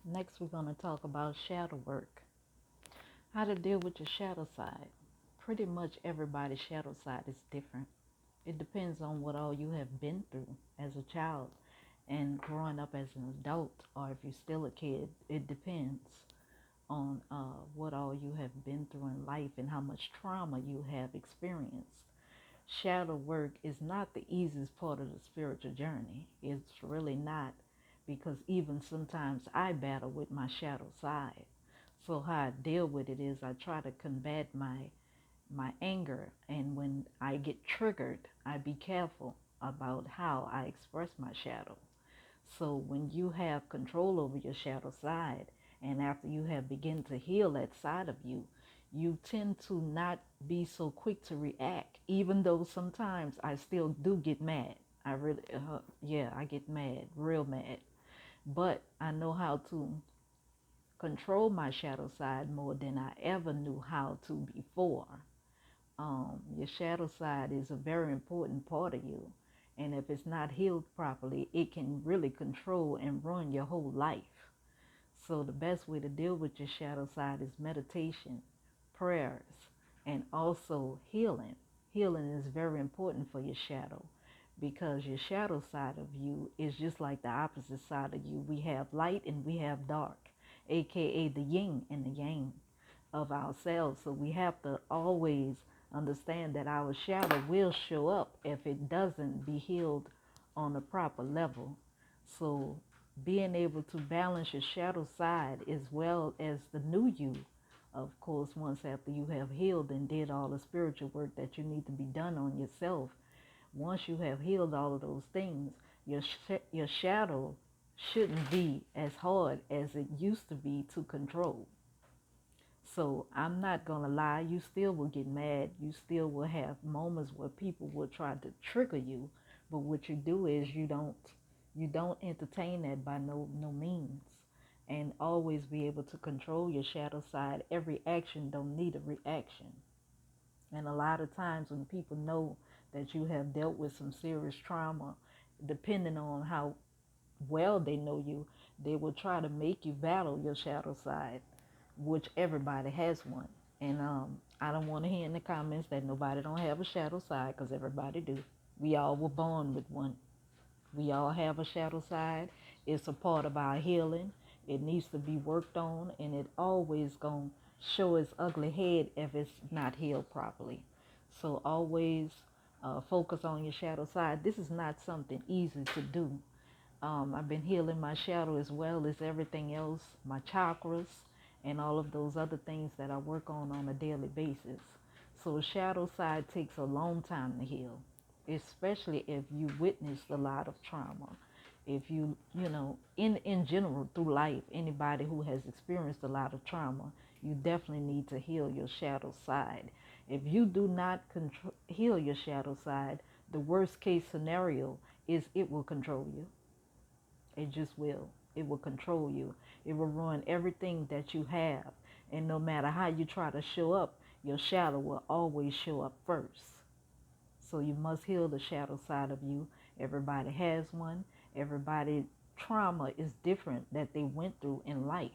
Next, we're going to talk about shadow work. How to deal with your shadow side. Pretty much everybody's shadow side is different. It depends on what all you have been through as a child and growing up as an adult, or if you're still a kid. It depends on what all you have been through in life and how much trauma you have experienced. Shadow work is not the easiest part of the spiritual journey. It's really not, because even sometimes I battle with my shadow side. So how I deal with it is I try to combat my anger, and when I get triggered, I be careful about how I express my shadow. So when you have control over your shadow side, and after you have begun to heal that side of you, you tend to not be so quick to react, even though sometimes I still do get mad. I really, yeah, I get mad, real mad. But I know how to control my shadow side more than I ever knew how to before. Your shadow side is a very important part of you. And if it's not healed properly, it can really control and run your whole life. So the best way to deal with your shadow side is meditation, prayers, and also healing. Healing is very important for your shadow, because your shadow side of you is just like the opposite side of you. We have light and we have dark, aka the yin and the yang of ourselves. So we have to always understand that our shadow will show up if it doesn't be healed on a proper level. So being able to balance your shadow side as well as the new you, of course, once after you have healed and did all the spiritual work that you need to be done on yourself, once you have healed all of those things, your shadow shouldn't be as hard as it used to be to control. So I'm not gonna lie, you still will get mad. You still will have moments where people will try to trigger you. But what you do is you don't entertain that by no means. And always be able to control your shadow side. Every action don't need a reaction. And a lot of times when people know that you have dealt with some serious trauma, depending on how well they know you, they will try to make you battle your shadow side, which everybody has one. And I don't want to hear in the comments that nobody don't have a shadow side, because everybody do. We all were born with one. We all have a shadow side. It's a part of our healing. It needs to be worked on, and it always gonna show its ugly head if it's not healed properly. So always focus on your shadow side. This is not something easy to do. I've been healing my shadow as well as everything else, my chakras, and all of those other things that I work on a daily basis. So shadow side takes a long time to heal, especially if you witnessed a lot of trauma. If in general through life, anybody who has experienced a lot of trauma, you definitely need to heal your shadow side. If you do not heal your shadow side, the worst case scenario is it will control you. It just will. It will control you. It will ruin everything that you have. And no matter how you try to show up, your shadow will always show up first. So you must heal the shadow side of you. Everybody has one. Everybody trauma is different that they went through in life.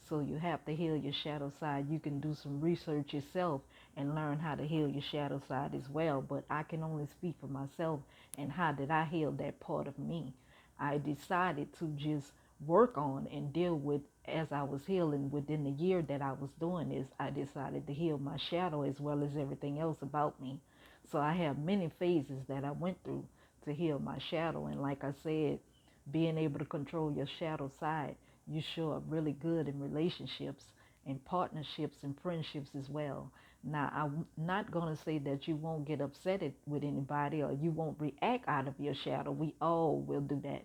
So you have to heal your shadow side. You can do some research yourself and learn how to heal your shadow side as well. But I can only speak for myself and how did I heal that part of me. I decided to just work on and deal with as I was healing within the year that I was doing this. I decided to heal my shadow as well as everything else about me. So I have many phases that I went through to heal my shadow. And like I said, being able to control your shadow side, you show up really good in relationships and partnerships and friendships as well. Now, I'm not going to say that you won't get upset with anybody or you won't react out of your shadow. We all will do that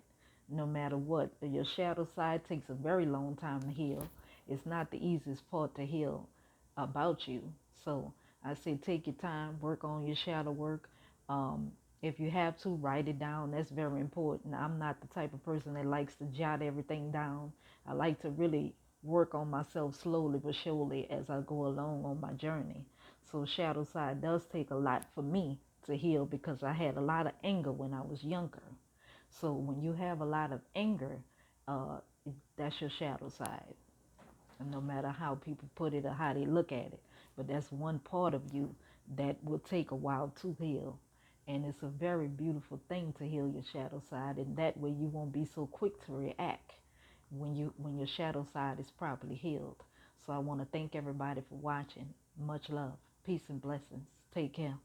no matter what. Your shadow side takes a very long time to heal. It's not the easiest part to heal about you. So I say take your time, work on your shadow work. Um, if you have to, write it down. That's very important. I'm not the type of person that likes to jot everything down. I like to really work on myself slowly but surely as I go along on my journey. So shadow side does take a lot for me to heal, because I had a lot of anger when I was younger. So when you have a lot of anger, uh, That's your shadow side. And no matter how people put it or how they look at it, but that's one part of you that will take a while to heal. And it's a very beautiful thing to heal your shadow side, and that way you won't be so quick to react when your shadow side is properly healed. So I want to thank everybody for watching. Much love, peace and blessings. Take care.